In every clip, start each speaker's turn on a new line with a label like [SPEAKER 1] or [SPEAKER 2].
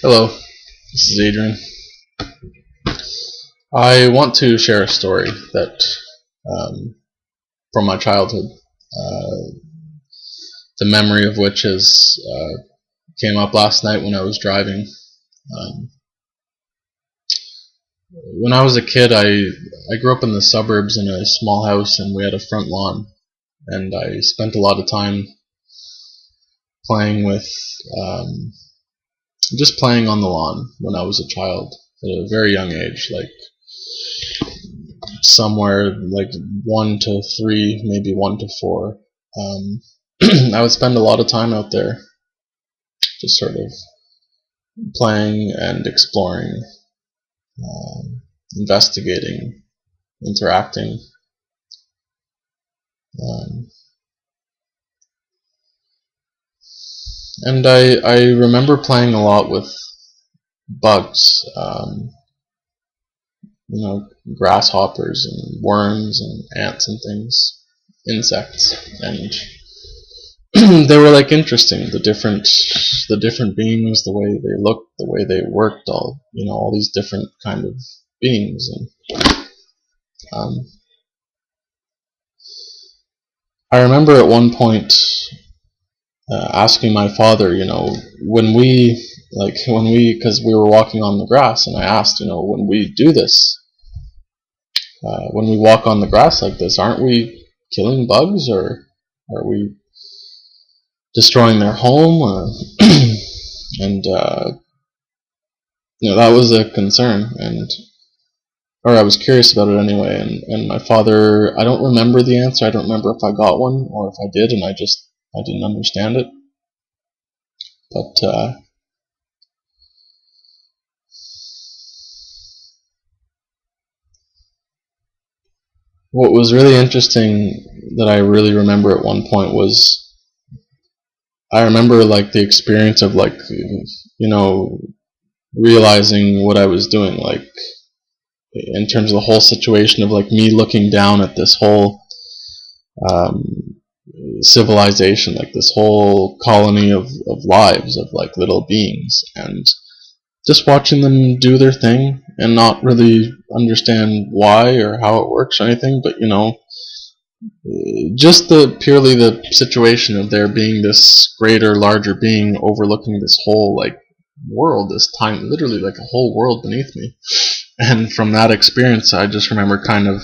[SPEAKER 1] Hello, this is Adrian. I want to share a story that from my childhood, the memory of which is came up last night when I was driving. Um, when I was a kid, I grew up in the suburbs in a small house, and we had a front lawn, and I spent a lot of time playing with just playing on the lawn when I was a child at a very young age, like somewhere like 1 to 3, maybe 1 to 4. I would spend a lot of time out there, just sort of playing and exploring, investigating, interacting. Um, and I remember playing a lot with bugs, grasshoppers and worms and ants and things, insects, and they were like interesting. The different beings, the way they looked, the way they worked, all these different kind of beings. And I remember at one point asking my father, because we were walking on the grass, and I asked, when we do this, when we walk on the grass like this, aren't we killing bugs, or are we destroying their home? And that was a concern, or I was curious about it anyway. And my father, I don't remember the answer. I don't remember if I got one or if I did, and I didn't understand it. But what was really interesting that I really remember at one point was, I remember like the experience of realizing what I was doing, like in terms of the whole situation of like me looking down at this whole civilization, like this whole colony of lives, of like little beings, and just watching them do their thing and not really understand why or how it works or anything, but just purely the situation of there being this greater, larger being overlooking this whole like world, this time, literally like a whole world beneath me. And from that experience, I just remember kind of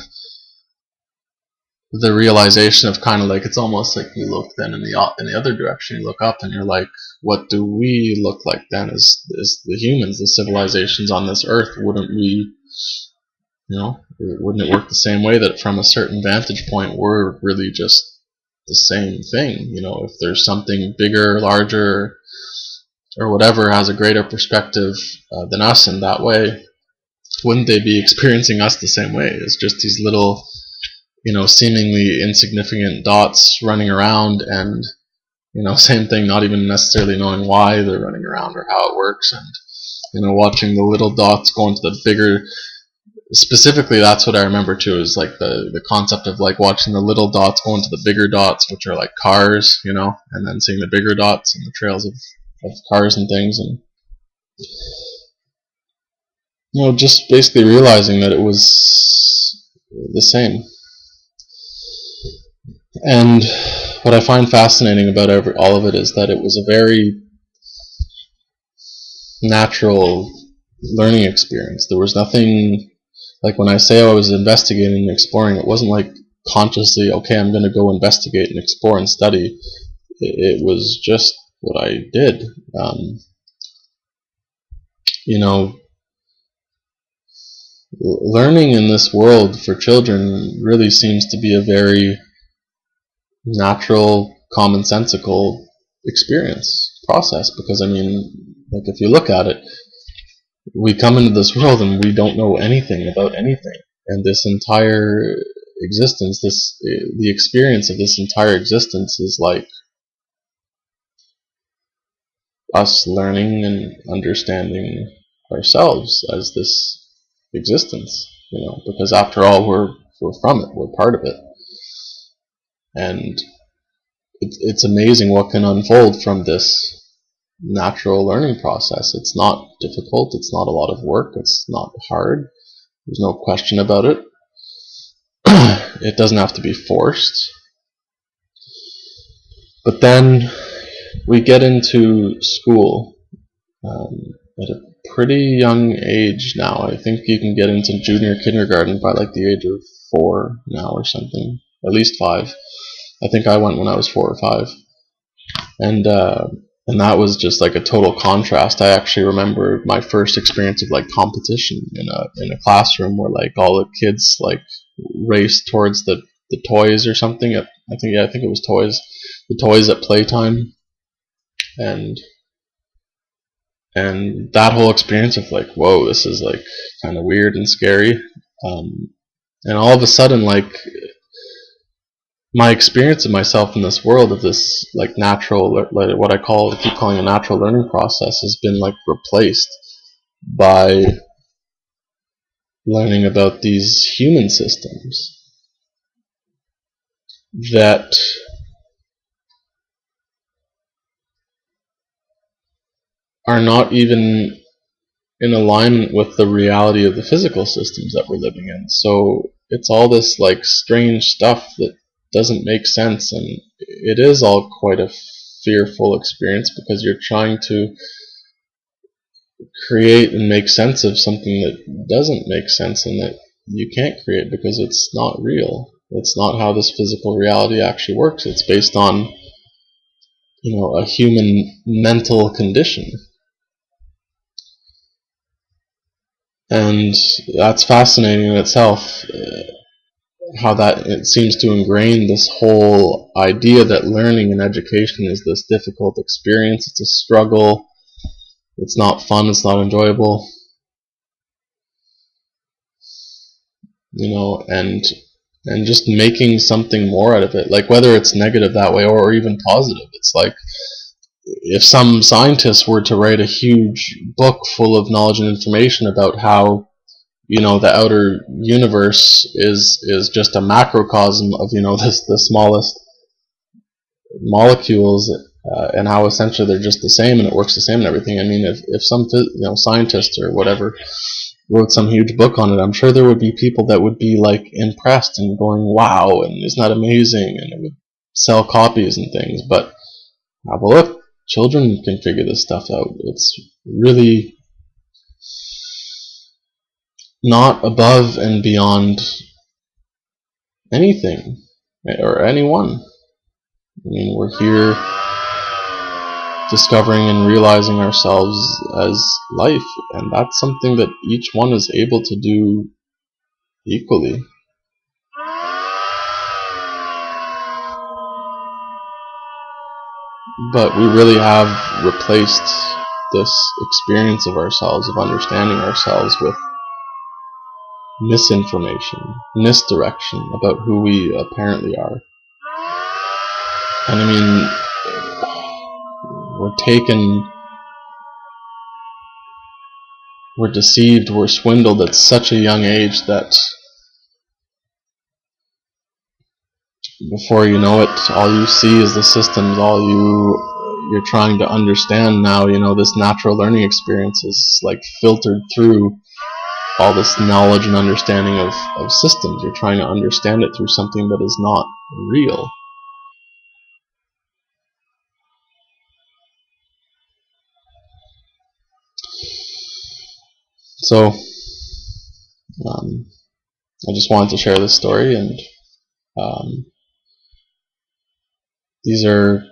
[SPEAKER 1] the realization of kind of like, it's almost like you look then in the other direction, you look up and you're like, what do we look like then as the humans, the civilizations on this earth? Wouldn't it work the same way, that from a certain vantage point we're really just the same thing? If there's something bigger, larger, or whatever, has a greater perspective than us in that way, wouldn't they be experiencing us the same way? It's just these little, seemingly insignificant dots running around, and same thing, not even necessarily knowing why they're running around or how it works, and watching the little dots go into the bigger. Specifically, that's what I remember too, is like the concept of like watching the little dots go into the bigger dots, which are like cars, and then seeing the bigger dots and the trails of cars and things, and just basically realizing that it was the same. And what I find fascinating about all of it is that it was a very natural learning experience. There was nothing, like when I say I was investigating and exploring, it wasn't like consciously, okay, I'm going to go investigate and explore and study. It was just what I did. Learning in this world for children really seems to be a very natural, commonsensical process, because like if you look at it, we come into this world and we don't know anything about anything, and this entire existence, the experience of this entire existence is like us learning and understanding ourselves as this existence, because after all, we're from it, we're part of it. And it's amazing what can unfold from this natural learning process. It's not difficult, it's not a lot of work, it's not hard, there's no question about it. It doesn't have to be forced. But then we get into school at a pretty young age now. I think you can get into junior kindergarten by like the age of 4 now or something, at least 5. I think I went when I was 4 or 5, and that was just like a total contrast. I actually remember my first experience of like competition in a classroom where like all the kids like raced towards the toys or something. I think it was toys. The toys at playtime, and that whole experience of like, whoa, this is like kind of weird and scary, and all of a sudden, like, my experience of myself in this world of this like natural, like what I keep calling a natural learning process, has been like replaced by learning about these human systems that are not even in alignment with the reality of the physical systems that we're living in. So it's all this like strange stuff that doesn't make sense, and it is all quite a fearful experience because you're trying to create and make sense of something that doesn't make sense and that you can't create because it's not real. It's not how this physical reality actually works. It's based on, a human mental condition. And that's fascinating in itself, how that it seems to ingrain this whole idea that learning and education is this difficult experience. It's a struggle. It's not fun. It's not enjoyable. And just making something more out of it, like whether it's negative that way or even positive. It's like if some scientists were to write a huge book full of knowledge and information about how the outer universe is just a macrocosm of the smallest molecules, and how essentially they're just the same and it works the same and everything. I mean, if some scientist or whatever wrote some huge book on it, I'm sure there would be people that would be like impressed and going, wow, and isn't that amazing, and it would sell copies and things. But have a look, children can figure this stuff out. It's really not above and beyond anything or anyone. I mean, we're here discovering and realizing ourselves as life, and that's something that each one is able to do equally. But we really have replaced this experience of ourselves, of understanding ourselves, with misinformation, misdirection about who we apparently are. And I mean, we're deceived, we're swindled at such a young age that before you know it, all you see is the systems, you're trying to understand now. This natural learning experience is like filtered through all this knowledge and understanding of systems. You're trying to understand it through something that is not real. So, I just wanted to share this story, and these are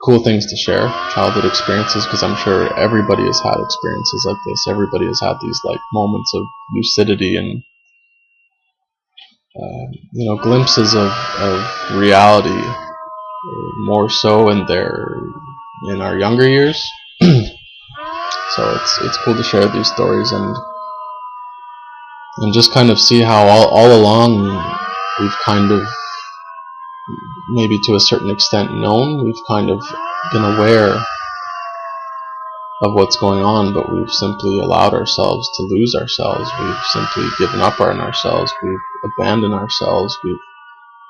[SPEAKER 1] cool things to share, childhood experiences, because I'm sure everybody has had experiences like this. Everybody has had these like moments of lucidity and glimpses of reality, more so in our younger years. So it's cool to share these stories and just kind of see how all along we've kind of, maybe to a certain extent, we've kind of been aware of what's going on, but we've simply allowed ourselves to lose ourselves. We've simply given up on ourselves. We've abandoned ourselves. We've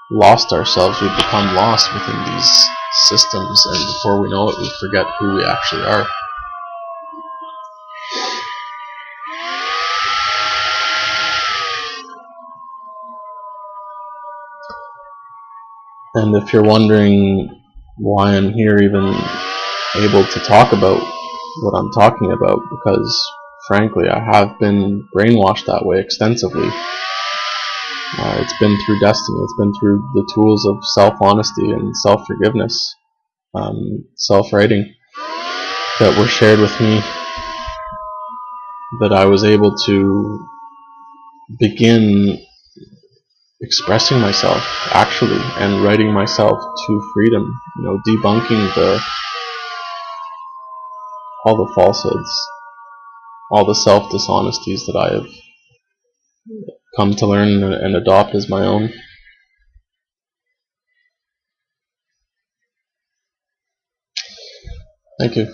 [SPEAKER 1] lost ourselves. We've become lost within these systems, and before we know it, we forget who we actually are. And if you're wondering why I'm here even able to talk about what I'm talking about, because frankly I have been brainwashed that way extensively. It's been through destiny, it's been through the tools of self-honesty and self-forgiveness, self-writing that were shared with me, that I was able to begin expressing myself actually and writing myself to freedom, debunking all the falsehoods, all the self-dishonesties that I have come to learn and adopt as my own. Thank you.